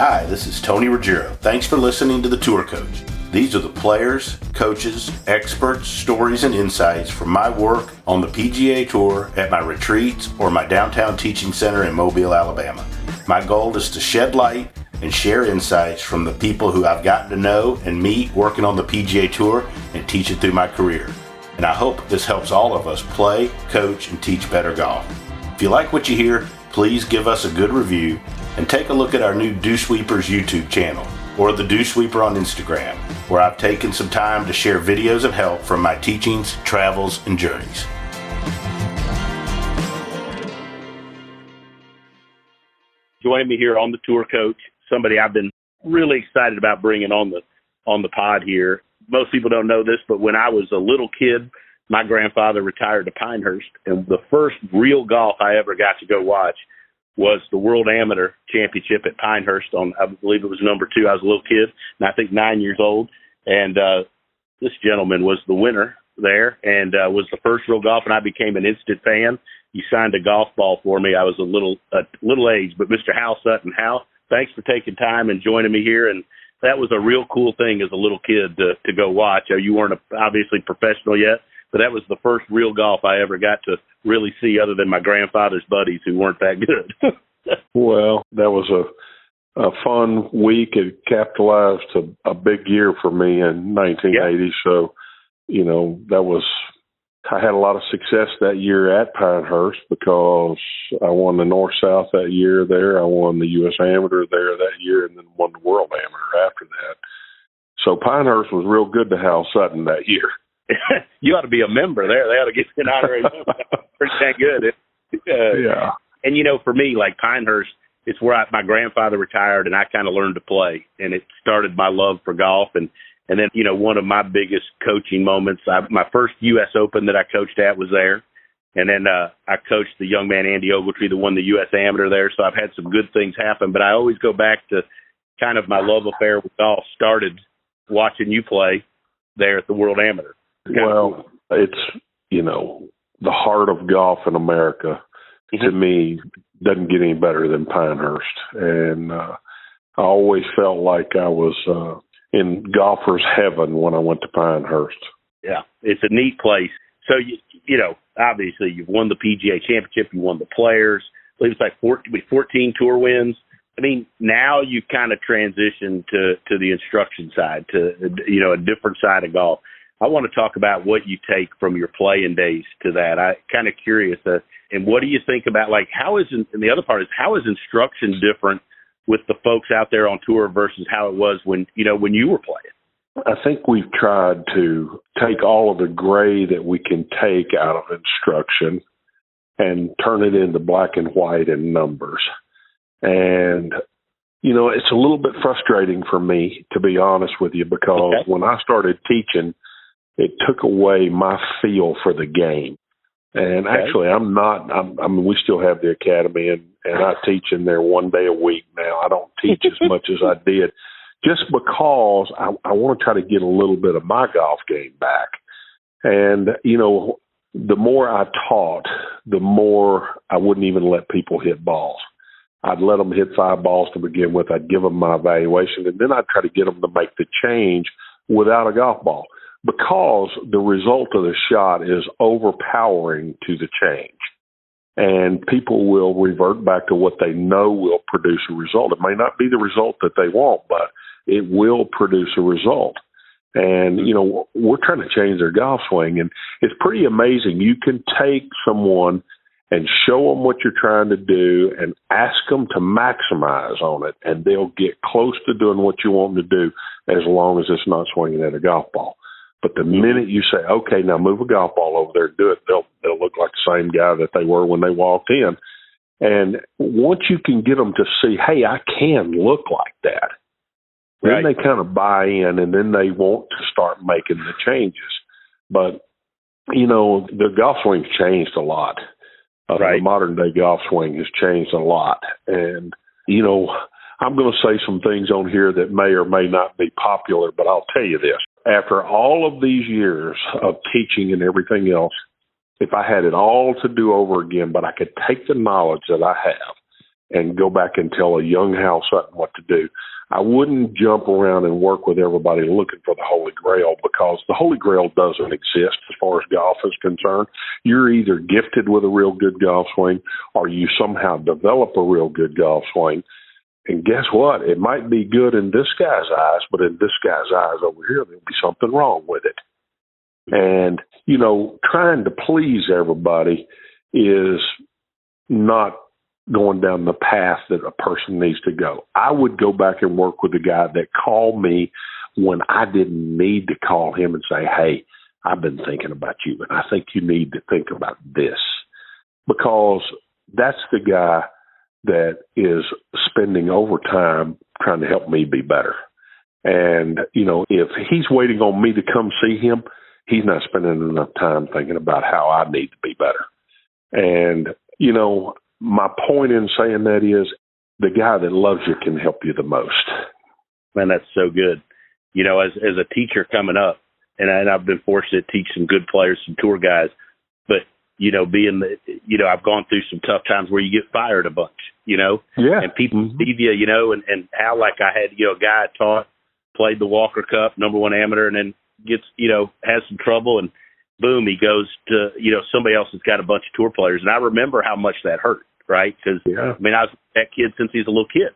Hi, this is Tony Ruggiero. Thanks for listening to The Tour Coach. These are the players, coaches, experts, stories, and insights from my work on the PGA Tour at my retreats or my downtown teaching center in Mobile, Alabama. My goal is to shed light and share insights from the people who I've gotten to know and meet working on the PGA Tour and teach it through my career. And I hope this helps all of us play, coach, and teach better golf. If you like what you hear, please give us a good review and take a look at our new Dew Sweepers YouTube channel or the Dew Sweeper on Instagram, where I've taken some time to share videos of help from my teachings, travels, and journeys. Joining me here on the Tour Coach, somebody I've been really excited about bringing on the pod here. Most people don't know this, but when I was a little kid, my grandfather retired to Pinehurst, and the first real golf I ever got to go watch was the World Amateur Championship at Pinehurst on, I believe it was number 2. I was a little kid, and I think 9 years old, and this gentleman was the winner there and was the first real golf, and I became an instant fan. He signed a golf ball for me. I was a little age, but Mr. Hal Sutton. Hal, thanks for taking time and joining me here, and that was a real cool thing as a little kid to go watch. You weren't obviously professional yet, but that was the first real golf I ever got to really see other than my grandfather's buddies who weren't that good. Well, that was a fun week. It capitalized a big year for me in 1980. Yep. So, I had a lot of success that year at Pinehurst because I won the North-South that year there. I won the U.S. Amateur there that year and then won the World Amateur after that. So Pinehurst was real good to Hal Sutton that year. You ought to be a member there. They ought to get you an honorary member. Pretty dang good. Yeah. And, for me, like Pinehurst, it's where my grandfather retired and I kind of learned to play. And it started my love for golf. And then, one of my biggest coaching moments, my first U.S. Open that I coached at was there. And then I coached the young man, Andy Ogletree, that won the U.S. Amateur there. So I've had some good things happen. But I always go back to kind of my love affair with golf started watching you play there at the World Amateur. Well, it's, the heart of golf in America, to me, doesn't get any better than Pinehurst. And I always felt like I was in golfer's heaven when I went to Pinehurst. Yeah, it's a neat place. So, obviously you've won the PGA Championship, you won the Players. I believe it's like 14 tour wins. I mean, now you've kind of transitioned to the instruction side, to, a different side of golf. I want to talk about what you take from your playing days to that. I'm kind of curious. And what do you think about, and the other part is, how is instruction different with the folks out there on tour versus how it was when you were playing? I think we've tried to take all of the gray that we can take out of instruction and turn it into black and white and numbers. And, it's a little bit frustrating for me, to be honest with you, because when I started teaching, it took away my feel for the game. And actually, we still have the academy, and I teach in there one day a week now. I don't teach as much as I did, just because I want to try to get a little bit of my golf game back. And, the more I taught, the more I wouldn't even let people hit balls. I'd let them hit 5 balls to begin with. I'd give them my evaluation, and then I'd try to get them to make the change without a golf ball, because the result of the shot is overpowering to the change. And people will revert back to what they know will produce a result. It may not be the result that they want, but it will produce a result. And, we're trying to change their golf swing. And it's pretty amazing. You can take someone and show them what you're trying to do and ask them to maximize on it, and they'll get close to doing what you want them to do as long as it's not swinging at a golf ball. But the minute you say, okay, now move a golf ball over there and do it, they'll look like the same guy that they were when they walked in. And once you can get them to see, hey, I can look like that, then they kind of buy in, and then they want to start making the changes. But, the golf swing's changed a lot. The modern-day golf swing has changed a lot. And, I'm going to say some things on here that may or may not be popular, but I'll tell you this. After all of these years of teaching and everything else, if I had it all to do over again, but I could take the knowledge that I have and go back and tell a young Hal Sutton what to do. I wouldn't jump around and work with everybody looking for the Holy Grail, because the Holy Grail doesn't exist as far as golf is concerned. You're either gifted with a real good golf swing or you somehow develop a real good golf swing. And guess what? It might be good in this guy's eyes, but in this guy's eyes over here, there'll be something wrong with it. And, trying to please everybody is not going down the path that a person needs to go. I would go back and work with the guy that called me when I didn't need to call him and say, hey, I've been thinking about you, and I think you need to think about this. Because that's the guy that is spending overtime trying to help me be better. And, if he's waiting on me to come see him, he's not spending enough time thinking about how I need to be better. And, my point in saying that is the guy that loves you can help you the most. Man, that's so good. As a teacher coming up, and I've been fortunate to teach some good players, some tour guys, but, I've gone through some tough times where you get fired a bunch, Yeah. and people leave you, and how, like, I had, a guy I taught, played the Walker Cup, #1 amateur, and then gets, has some trouble, and boom, he goes to, somebody else has got a bunch of tour players. And I remember how much that hurt, right? Because, I was that kid since he's a little kid,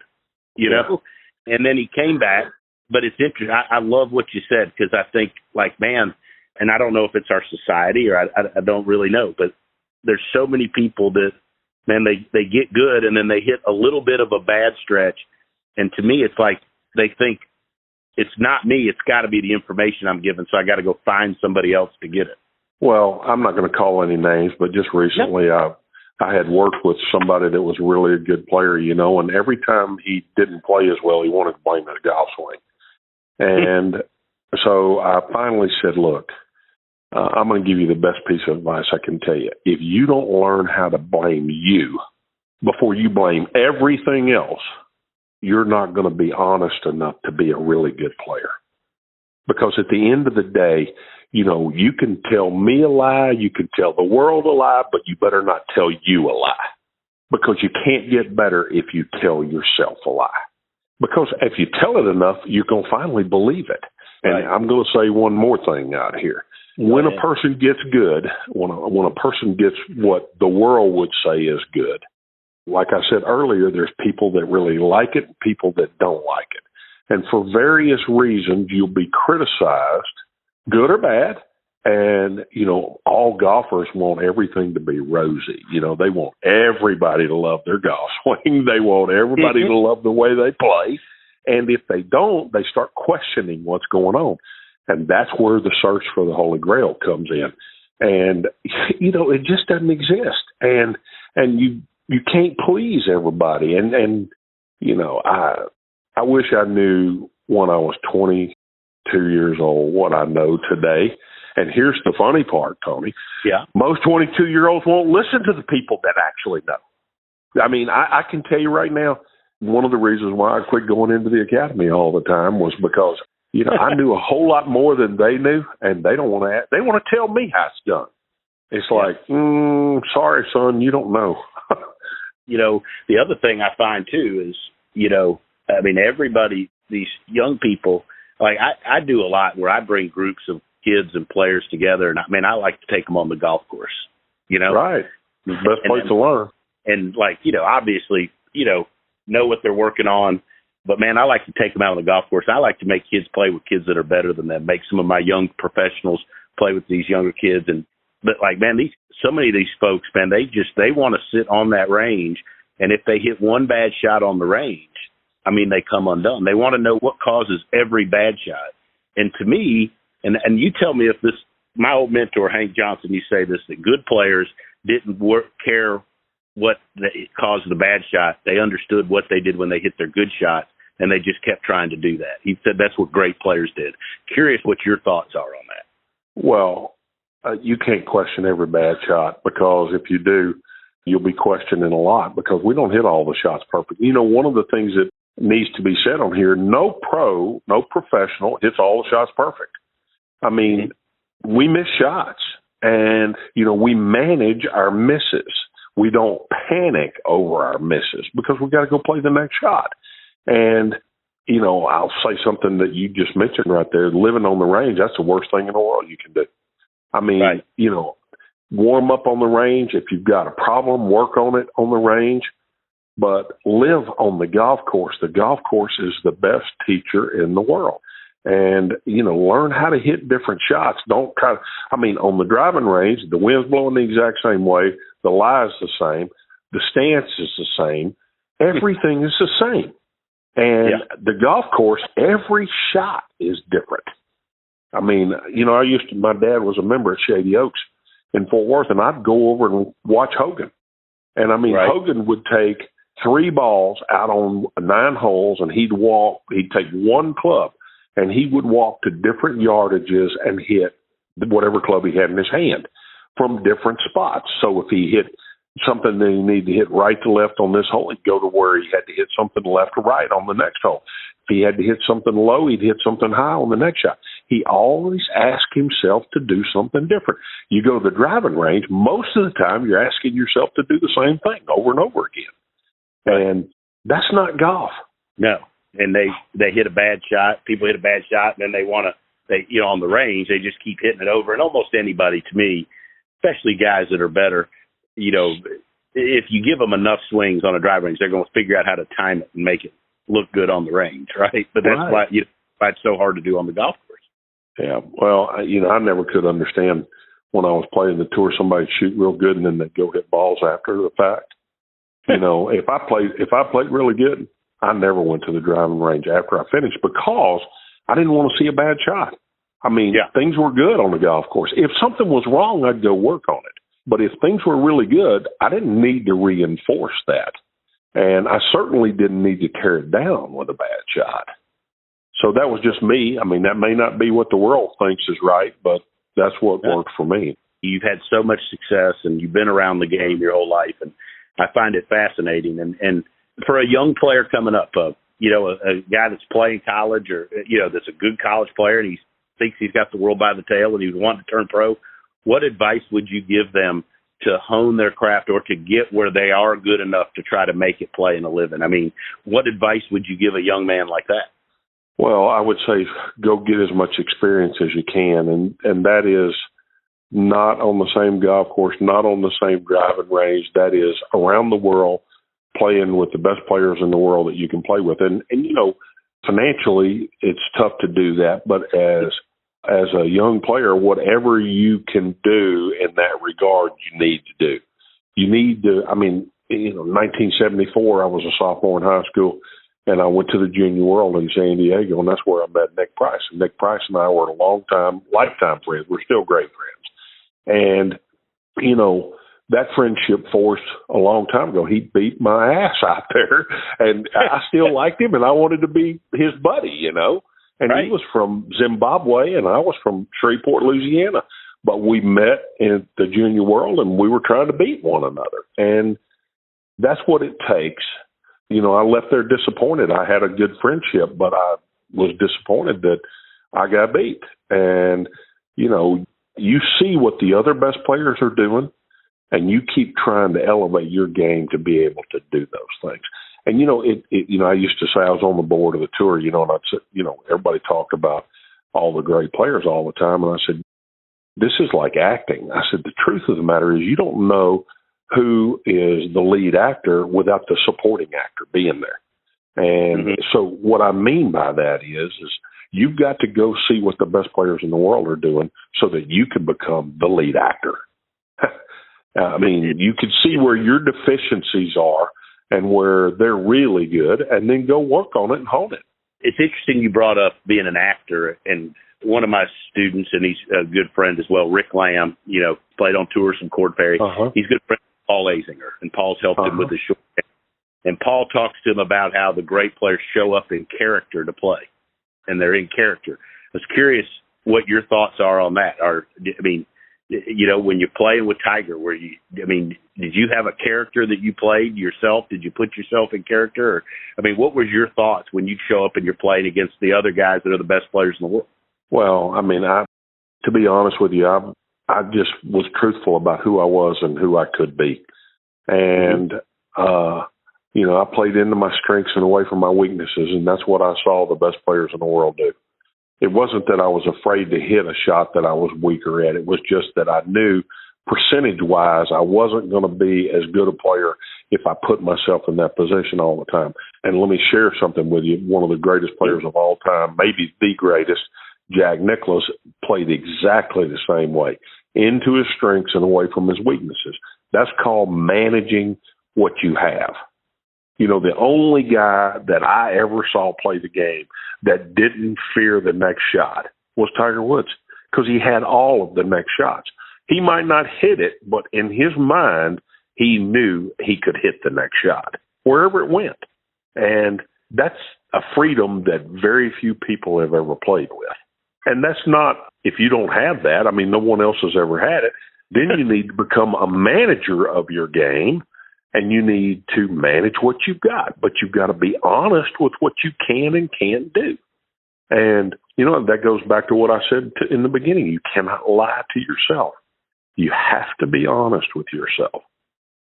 and then he came back. But it's interesting. I love what you said, because I think, like, man, and I don't know if it's our society or I don't really know, but there's so many people that, man, they get good and then they hit a little bit of a bad stretch. And to me, it's like they think it's not me. It's got to be the information I'm given. So I got to go find somebody else to get it. Well, I'm not going to call any names, but just recently I had worked with somebody that was really a good player, and every time he didn't play as well, he wanted to blame his golf swing. And so I finally said, look, I'm going to give you the best piece of advice I can tell you. If you don't learn how to blame you before you blame everything else, you're not going to be honest enough to be a really good player. Because at the end of the day, you can tell me a lie, you can tell the world a lie, but you better not tell you a lie. Because you can't get better if you tell yourself a lie. Because if you tell it enough, you're going to finally believe it. And right. I'm going to say one more thing out here. When a person gets good, when a person gets what the world would say is good, like I said earlier, there's people that really like it, people that don't like it. And for various reasons, you'll be criticized, good or bad. And, all golfers want everything to be rosy. They want everybody to love their golf swing. They want everybody to love the way they play. And if they don't, they start questioning what's going on. And that's where the search for the Holy Grail comes in. And, it just doesn't exist. And you can't please everybody. And I wish I knew when I was 22 years old what I know today. And here's the funny part, Tony. Yeah. Most 22-year-olds won't listen to the people that actually know. I mean, I can tell you right now, one of the reasons why I quit going into the academy all the time was because, I knew a whole lot more than they knew, and they don't want to. They want to tell me how it's done. It's like, sorry, son, you don't know. The other thing I find too is, everybody, these young people, like I do a lot where I bring groups of kids and players together, and I like to take them on the golf course. Right, the best place to learn. And obviously, know what they're working on. But man, I like to take them out on the golf course. I like to make kids play with kids that are better than them. Make some of my young professionals play with these younger kids. But so many of these folks, man, they want to sit on that range. And if they hit one bad shot on the range, they come undone. They want to know what causes every bad shot. And to me, and you tell me if this, my old mentor, Hank Johnson, you say this, that good players didn't care what caused the bad shot. They understood what they did when they hit their good shots, and they just kept trying to do that. He said that's what great players did. Curious what your thoughts are on that. Well, you can't question every bad shot, because if you do, you'll be questioning a lot, because we don't hit all the shots perfect. One of the things that needs to be said on here, no professional hits all the shots perfect. We miss shots, and, we manage our misses. we don't panic over our misses because we got to go play the next shot. And, you know, I'll say something that you just mentioned right there. Living on the range, that's the worst thing in the world you can do. I mean, right. You know, warm up on the range. If you've got a problem, work on it on the range. But live on the golf course. The golf course is the best teacher in the world. And, you know, learn how to hit different shots. Don't try to, I mean, on the driving range, the wind's blowing the exact same way. The lie is the same. The stance is the same. Everything is the same. And the golf course, every shot is different. I mean, you know, my dad was a member at Shady Oaks in Fort Worth, and I'd go over and watch Hogan. And, I mean, Hogan would take 3 balls out on 9 holes, and he'd take one club, and he would walk to different yardages and hit whatever club he had in his hand from different spots. So if he hit something that he needed to hit right to left on this hole, he'd go to where he had to hit something left to right on the next hole. If he had to hit something low, he'd hit something high on the next shot. He always asked himself to do something different. You go to the driving range, most of the time you're asking yourself to do the same thing over and over again. And that's not golf. No. And they hit a bad shot. People hit a bad shot, and then they on the range, they just keep hitting it over. And almost anybody, to me, especially guys that are better, you know, if you give them enough swings on a driving range, they're going to figure out how to time it and make it look good on the range, right? But that's why it's so hard to do on the golf course. Yeah. Well, you know, I never could understand when I was playing the tour, somebody shoot real good and then they'd go hit balls after the fact. You know, if I played really good, I never went to the driving range after I finished because I didn't want to see a bad shot. I mean, things were good on the golf course. If something was wrong, I'd go work on it. But if things were really good, I didn't need to reinforce that. And I certainly didn't need to tear it down with a bad shot. So that was just me. I mean, that may not be what the world thinks is right, but that's what worked for me. You've had so much success, and you've been around the game your whole life, and I find it fascinating. And for a young player coming up, you know, a guy that's playing college or, you know, that's a good college player and he thinks he's got the world by the tail and he's wanting to turn pro, what advice would you give them to hone their craft or to get where they are good enough to try to make it play and a living? I mean, what advice would you give a young man like that? Well, I would say go get as much experience as you can, and that is not on the same golf course, not on the same driving range. That is around the world, playing with the best players in the world that you can play with. And you know, financially, it's tough to do that, but as a young player, whatever you can do in that regard, you need to do. You need to, I mean, you know, 1974, I was a sophomore in high school, and I went to the Junior World in San Diego, and that's where I met Nick Price. And Nick Price and I were lifetime friends. We're still great friends. And, you know, that friendship forced a long time ago. He beat my ass out there, and I still liked him, and I wanted to be his buddy, you know. And he was from Zimbabwe, and I was from Shreveport, Louisiana. But we met in the Junior World, and we were trying to beat one another. And that's what it takes. You know, I left there disappointed. I had a good friendship, but I was disappointed that I got beat. And, you know, you see what the other best players are doing, and you keep trying to elevate your game to be able to do those things. And, you know, you know, I used to say I was on the board of the tour, you know, and I'd say, you know, everybody talked about all the great players all the time. And I said, this is like acting. I said, the truth of the matter is you don't know who is the lead actor without the supporting actor being there. And so what I mean by that is you've got to go see what the best players in the world are doing so that you can become the lead actor. I mean, you can see where your deficiencies are and where they're really good, and then go work on it and hone it. It's interesting you brought up being an actor, and one of my students, and he's a good friend as well, Rick Lamb, you know, played on tours from Cord Ferry. He's a good friend of Paul Azinger, and Paul's helped him with his short game. And Paul talks to him about how the great players show up in character to play, and they're in character. I was curious what your thoughts are on that. I mean, you know, when you're playing with Tiger, did you have a character that you played yourself? Did you put yourself in character? Or, I mean, what was your thoughts when you show up and you're playing against the other guys that are the best players in the world? Well, I mean, to be honest with you, I just was truthful about who I was and who I could be. And, I played into my strengths and away from my weaknesses, and that's what I saw the best players in the world do. It wasn't that I was afraid to hit a shot that I was weaker at. It was just that I knew percentage-wise I wasn't going to be as good a player if I put myself in that position all the time. And let me share something with you. One of the greatest players of all time, maybe the greatest, Jack Nicklaus, played exactly the same way, into his strengths and away from his weaknesses. That's called managing what you have. The only guy that I ever saw play the game that didn't fear the next shot was Tiger Woods, because he had all of the next shots. He might not hit it, but in his mind, he knew he could hit the next shot, wherever it went. And that's a freedom that very few people have ever played with. And that's not, if you don't have that, no one else has ever had it, then you need to become a manager of your game, and you need to manage what you've got. But you've got to be honest with what you can and can't do. And, that goes back to what I said in the beginning. You cannot lie to yourself. You have to be honest with yourself.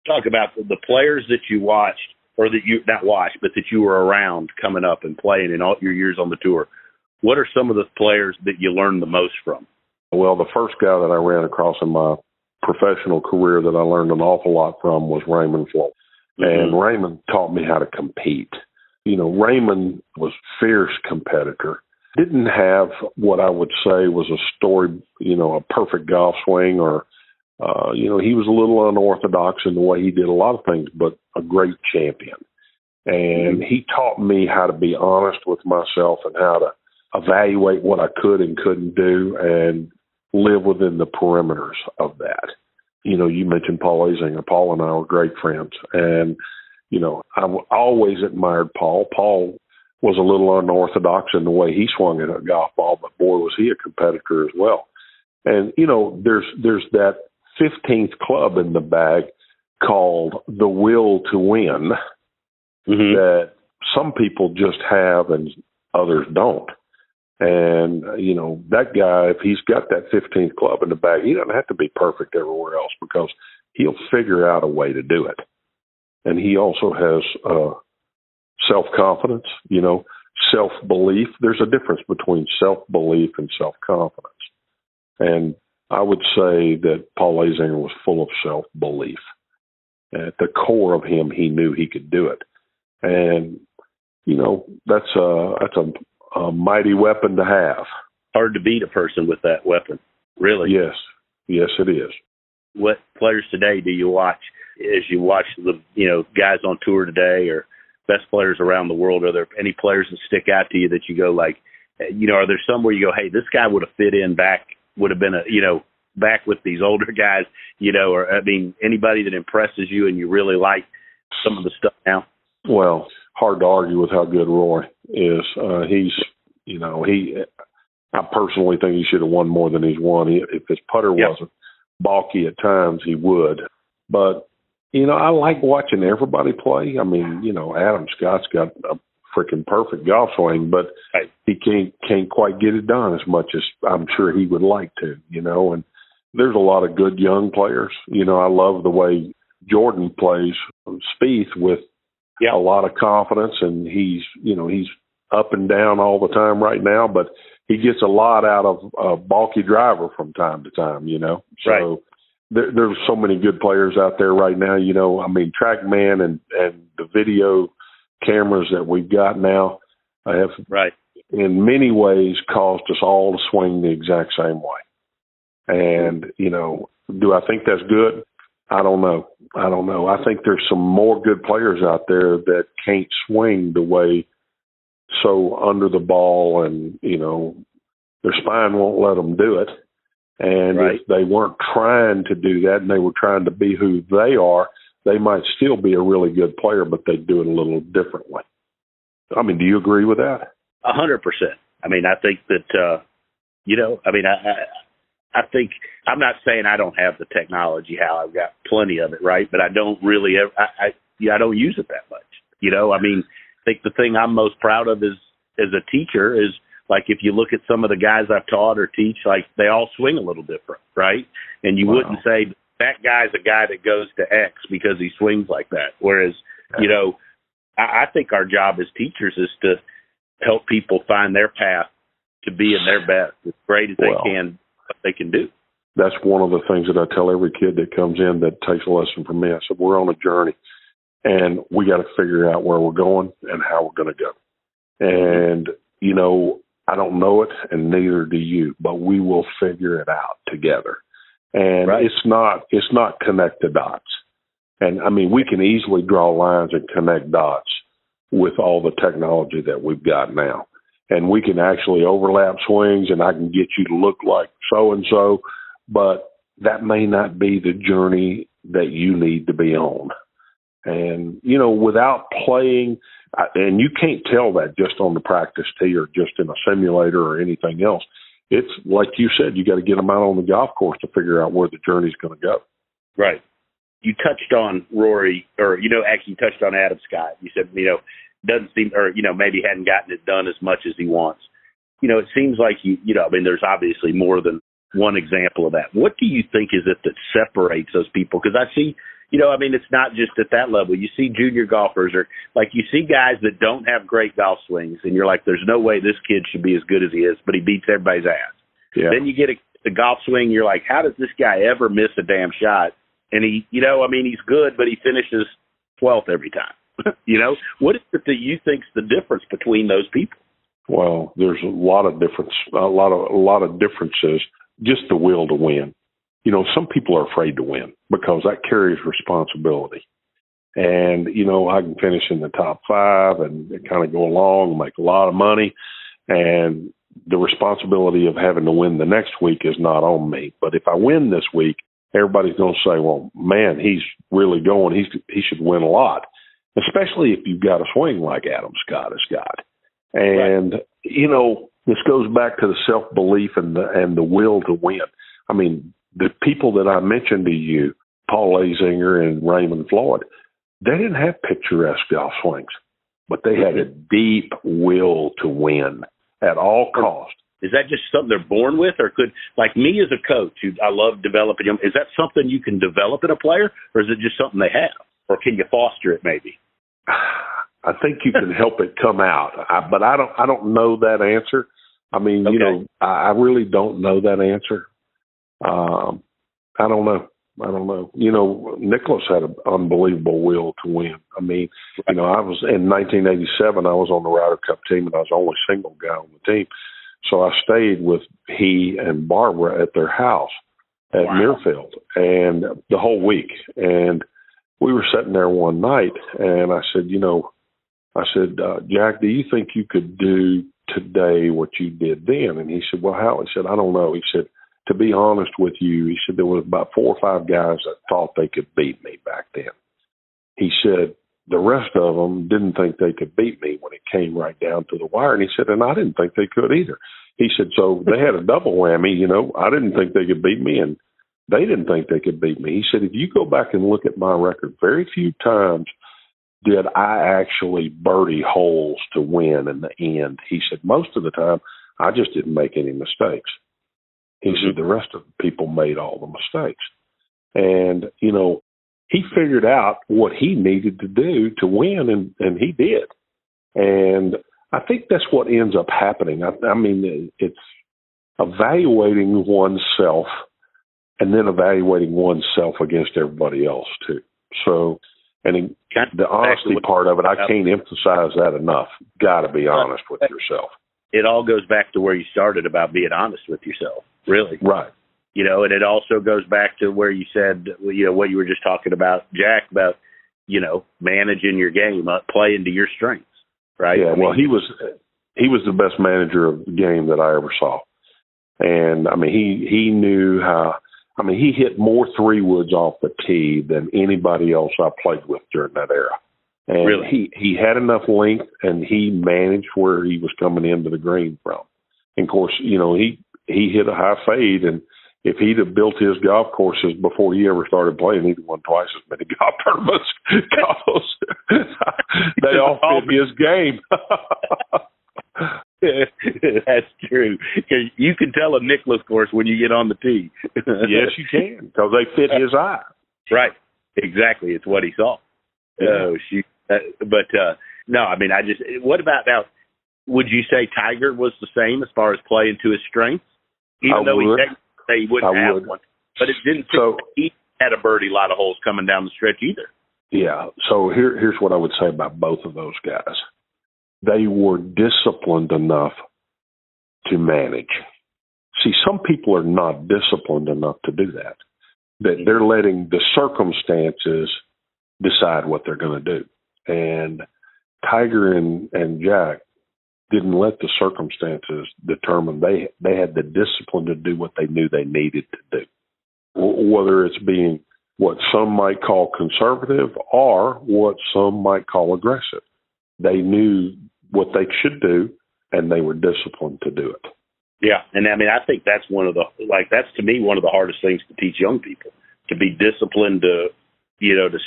Talk about the players that you watched, or that you not watched, but that you were around coming up and playing in all your years on the tour. What are some of the players that you learned the most from? Well, the first guy that I ran across in my professional career that I learned an awful lot from was Raymond Floyd. Mm-hmm. And Raymond taught me how to compete. Raymond was a fierce competitor. Didn't have what I would say was a story, a perfect golf swing, or, he was a little unorthodox in the way he did a lot of things, but a great champion. And he taught me how to be honest with myself and how to evaluate what I could and couldn't do and live within the perimeters of that. You mentioned Paul Azinger. Paul and I were great friends. And, I always admired Paul. Paul was a little unorthodox in the way he swung at a golf ball, but boy, was he a competitor as well. And, there's that 15th club in the bag called the will to win that some people just have and others don't. And, that guy, if he's got that 15th club in the bag, he doesn't have to be perfect everywhere else, because he'll figure out a way to do it. And he also has self-confidence, self-belief. There's a difference between self-belief and self-confidence. And I would say that Paul Azinger was full of self-belief. At the core of him, he knew he could do it. And, that's a mighty weapon to have. Hard to beat a person with that weapon, really. Yes, it is. What players today do you watch as you watch the guys on tour today, or best players around the world? Are there any players that stick out to you that you go like, are there some where you go, hey, this guy would have fit in would have been back with these older guys, or anybody that impresses you and you really like some of the stuff now? Well, hard to argue with how good Roy is. I personally think he should have won more than he's won. If his putter wasn't balky at times, he would. But, I like watching everybody play. Adam Scott's got a freaking perfect golf swing, but he can't quite get it done as much as I'm sure he would like to, and there's a lot of good young players. I love the way Jordan plays Spieth with a lot of confidence, and he's up and down all the time right now, but he gets a lot out of a balky driver from time to time, So there's so many good players out there right now, TrackMan and the video cameras that we've got now have in many ways caused us all to swing the exact same way. And, do I think that's good? I don't know. I think there's some more good players out there that can't swing the way so under the ball, and, their spine won't let them do it. And if they weren't trying to do that and they were trying to be who they are, they might still be a really good player, but they'd do it a little differently. Do you agree with that? 100%. I think that, I think, I'm not saying I don't have the technology, Hal. I've got plenty of it, right? But I don't really, I don't use it that much. I think the thing I'm most proud of is, as a teacher, is like, if you look at some of the guys I've taught or teach, like, they all swing a little different, right? And you wouldn't say that guy's a guy that goes to X because he swings like that. Whereas, you know, I think our job as teachers is to help people find their path to being their best, as great as they can, what they can do. That's one of the things that I tell every kid that comes in that takes a lesson from me. I said, we're on a journey, and we got to figure out where we're going and how we're going to go. And, you know, I don't know it, and neither do you, but we will figure it out together. And it's not connect the dots. And, I mean, we can easily draw lines and connect dots with all the technology that we've got now. And we can actually overlap swings, and I can get you to look like so-and-so, but that may not be the journey that you need to be on. And, you know, without playing, and you can't tell that just on the practice tee or just in a simulator or anything else. It's like you said, you got to get them out on the golf course to figure out where the journey's going to go. Right. You touched on Rory, or, you know, actually you touched on Adam Scott. You said, you know, doesn't seem, or, you know, maybe hadn't gotten it done as much as he wants. You know, it seems like you know, I mean, there's obviously more than one example of that. What do you think is it that separates those people? Because I see, you know, I mean, it's not just at that level. You see junior golfers, or like you see guys that don't have great golf swings, and you're like, there's no way this kid should be as good as he is, but he beats everybody's ass. Yeah. Then you get a golf swing, you're like, how does this guy ever miss a damn shot? And he, you know, I mean, he's good, but he finishes 12th every time. You know, what is it that you think's the difference between those people? Well, there's a lot of difference, a lot of differences. Just the will to win. You know, some people are afraid to win because that carries responsibility. And, you know, I can finish in the top 5 and kind of go along, make a lot of money. And the responsibility of having to win the next week is not on me. But if I win this week, everybody's going to say, well, man, he's really going. He should win a lot, especially if you've got a swing like Adam Scott has got. And, you know, this goes back to the self-belief and the will to win. I mean, the people that I mentioned to you, Paul Azinger and Raymond Floyd, they didn't have picturesque golf swings, but they had a deep will to win at all costs. Is that just something they're born with, or could, like me as a coach, I love developing them, is that something you can develop in a player, or is it just something they have, or can you foster it maybe? I think you can help it come out, but I don't know that answer. I mean, you know, I really don't know that answer. I don't know. You know, Nicholas had an unbelievable will to win. I mean, you know, I was in 1987, I was on the Ryder Cup team, and I was the only single guy on the team. So I stayed with he and Barbara at their house at Muirfield and the whole week. And we were sitting there one night, and I said, you know, Jack, do you think you could do today what you did then? And he said, well, how? He said, I don't know. He said, to be honest with you, he said, there was about 4 or 5 guys that thought they could beat me back then. He said, the rest of them didn't think they could beat me when it came right down to the wire. And he said, and I didn't think they could either. He said, so they had a double whammy. You know, I didn't think they could beat me, and they didn't think they could beat me. He said, if you go back and look at my record, very few times did I actually birdie holes to win in the end. He said, most of the time, I just didn't make any mistakes. He said, the rest of the people made all the mistakes. And, you know, he figured out what he needed to do to win, and he did. And I think that's what ends up happening. I mean, it's evaluating oneself and then evaluating oneself against everybody else, too. So, and the honesty part of it, I can't emphasize that enough. Got to be honest with yourself. It all goes back to where you started about being honest with yourself, really. Right. You know, and it also goes back to where you said, you know, what you were just talking about, Jack, about, you know, managing your game, playing to your strengths, right? Yeah, well, he was the best manager of the game that I ever saw. And, I mean, he knew how – I mean, he hit more 3-woods off the tee than anybody else I played with during that era. And really? he had enough length, and he managed where he was coming into the green from. And, of course, you know, he hit a high fade, and if he'd have built his golf courses before he ever started playing, he'd have won twice as many golf tournaments because they all fit his game. That's true. 'Cause you can tell a Nicklaus course when you get on the tee. Yes, you can, because they fit his eye. Right. Exactly. It's what he saw. Oh, shoot. No, I mean, what about now? Would you say Tiger was the same as far as playing to his strengths? Even though he wouldn't have one. But it didn't seem he had a birdie lot of holes coming down the stretch either. Yeah. So here's what I would say about both of those guys. They were disciplined enough to manage. See, some people are not disciplined enough to do that. That they're letting the circumstances decide what they're going to do. And Tiger and Jack didn't let the circumstances determine. They had the discipline to do what they knew they needed to do. Whether it's being what some might call conservative or what some might call aggressive. They knew what they should do, and they were disciplined to do it. Yeah, and I mean, I think that's that's to me one of the hardest things to teach young people, to be disciplined to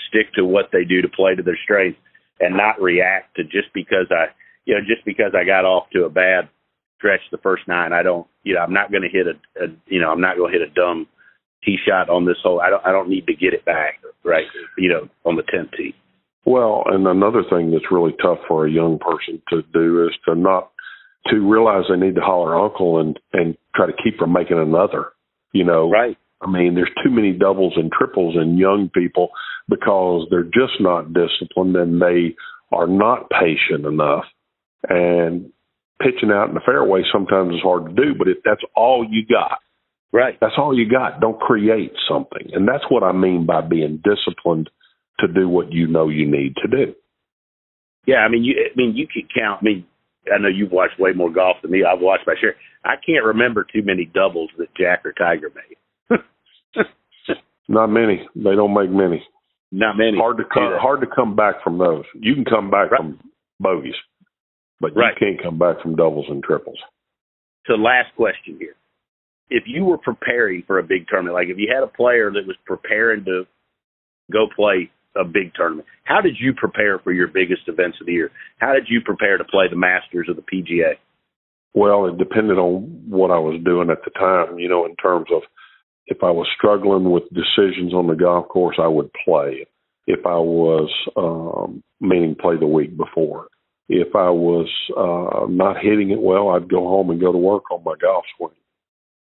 stick to what they do to play to their strengths and not react to just because I got off to a bad stretch the first 9. I'm not going to hit I'm not going to hit a dumb tee shot on this hole. I don't need to get it back, right, on the 10th tee. Well, and another thing that's really tough for a young person to do is to realize they need to holler uncle and try to keep from making another, Right. I mean, there's too many doubles and triples in young people because they're just not disciplined and they are not patient enough. And pitching out in the fairway sometimes is hard to do, but that's all you got. Right. That's all you got. Don't create something. And that's what I mean by being disciplined to do what you know you need to do. Yeah, I mean, you can count. I mean, I know you've watched way more golf than me. I've watched my share. I can't remember too many doubles that Jack or Tiger made. Not many. They don't make many. Not many. Hard to come back from those. You can come back from bogeys, but you can't come back from doubles and triples. So last question here. If you were preparing for a big tournament, like if you had a player that was preparing to go play a big tournament, how did you prepare for your biggest events of the year? How did you prepare to play the Masters or the PGA? Well, it depended on what I was doing at the time, in terms of if I was struggling with decisions on the golf course, I would play. If I was, meaning play the week before. If I was not hitting it well, I'd go home and go to work on my golf swing.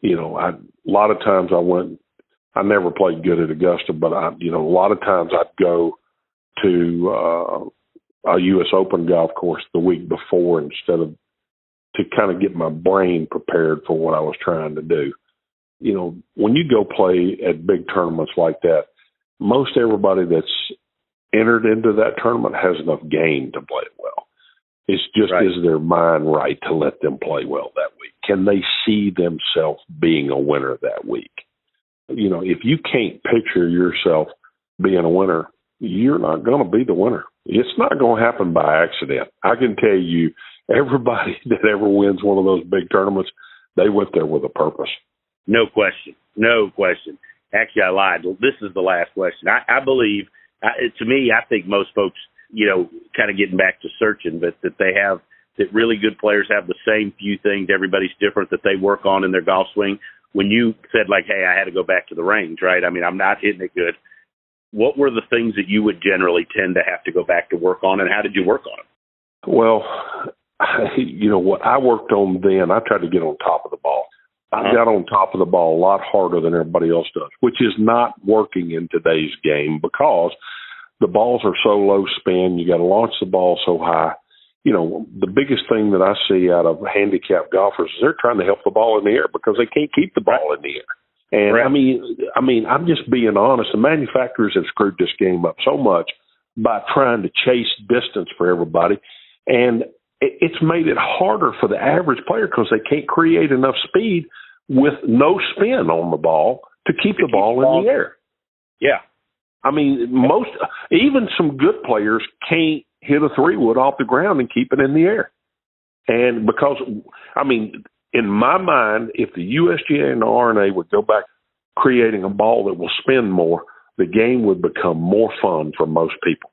A lot of times I never played good at Augusta, but a lot of times I'd go to a U.S. Open golf course the week before to kind of get my brain prepared for what I was trying to do. When you go play at big tournaments like that, most everybody that's entered into that tournament has enough game to play it well. It's just, is their mind right to let them play well that week? Can they see themselves being a winner that week? If you can't picture yourself being a winner, you're not going to be the winner. It's not going to happen by accident. I can tell you, everybody that ever wins one of those big tournaments, they went there with a purpose. No question. No question. Actually, I lied. This is the last question. I believe, to me, I think most folks, kind of getting back to searching, but that really good players have the same few things. Everybody's different that they work on in their golf swing. When you said, hey, I had to go back to the range, right? I mean, I'm not hitting it good. What were the things that you would generally tend to have to go back to work on, and how did you work on them? Well, what I worked on then, I tried to get on top of the ball. I got on top of the ball a lot harder than everybody else does, which is not working in today's game because the balls are so low spin. You got to launch the ball so high. The biggest thing that I see out of handicapped golfers is they're trying to help the ball in the air because they can't keep the ball in the air. And I mean, I'm just being honest. The manufacturers have screwed this game up so much by trying to chase distance for everybody. And it's made it harder for the average player because they can't create enough speed with no spin on the ball to keep the ball in the air. Yeah. I mean, even some good players can't hit a 3-wood off the ground and keep it in the air. And because, in my mind, if the USGA and the R&A would go back creating a ball that will spin more, the game would become more fun for most people.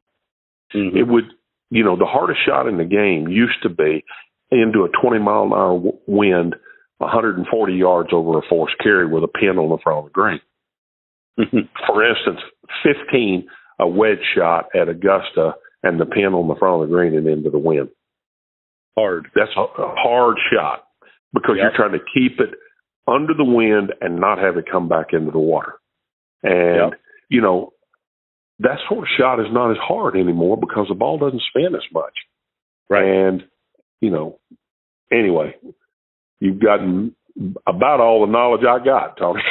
Mm-hmm. It would, the hardest shot in the game used to be into a 20-mile-an-hour wind 140 yards over a forced carry with a pin on the front of the green. For instance, 15, a wedge shot at Augusta and the pin on the front of the green and into the wind. Hard. That's a hard shot because you're trying to keep it under the wind and not have it come back into the water. And, you know, that sort of shot is not as hard anymore because the ball doesn't spin as much. Right. And, you know, anyway, you've gotten about all the knowledge I got, Tony.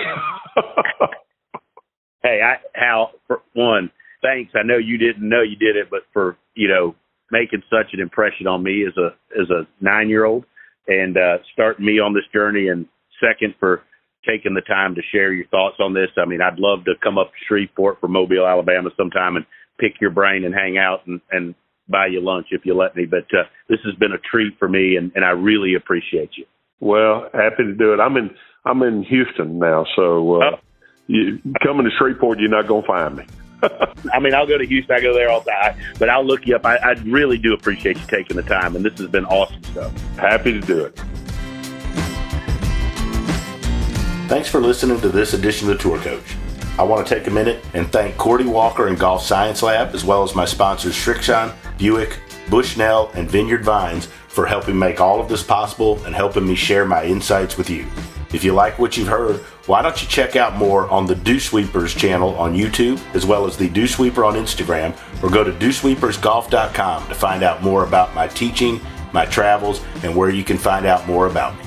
Hey, Hal, for one, thanks. I know you didn't know you did it, but for, you know, making such an impression on me as a 9-year-old and starting me on this journey, and second for taking the time to share your thoughts on this. I mean, I'd love to come up to Shreveport from Mobile, Alabama sometime and pick your brain and hang out and buy you lunch if you let me. But this has been a treat for me, and I really appreciate you. Well, happy to do it. I'm in Houston now, so you coming to Shreveport, you're not going to find me. I mean, I'll go to Houston. I go there all the time, but I'll look you up. I really do appreciate you taking the time, and this has been awesome stuff. Happy to do it. Thanks for listening to this edition of the Tour Coach. I want to take a minute and thank Cordy Walker and Golf Science Lab, as well as my sponsors Srixon, Buick, Bushnell, and Vineyard Vines for helping make all of this possible and helping me share my insights with you. If you like what you've heard, why don't you check out more on the Dew Sweepers channel on YouTube, as well as the Dew Sweeper on Instagram, or go to dewsweepersgolf.com to find out more about my teaching, my travels, and where you can find out more about me.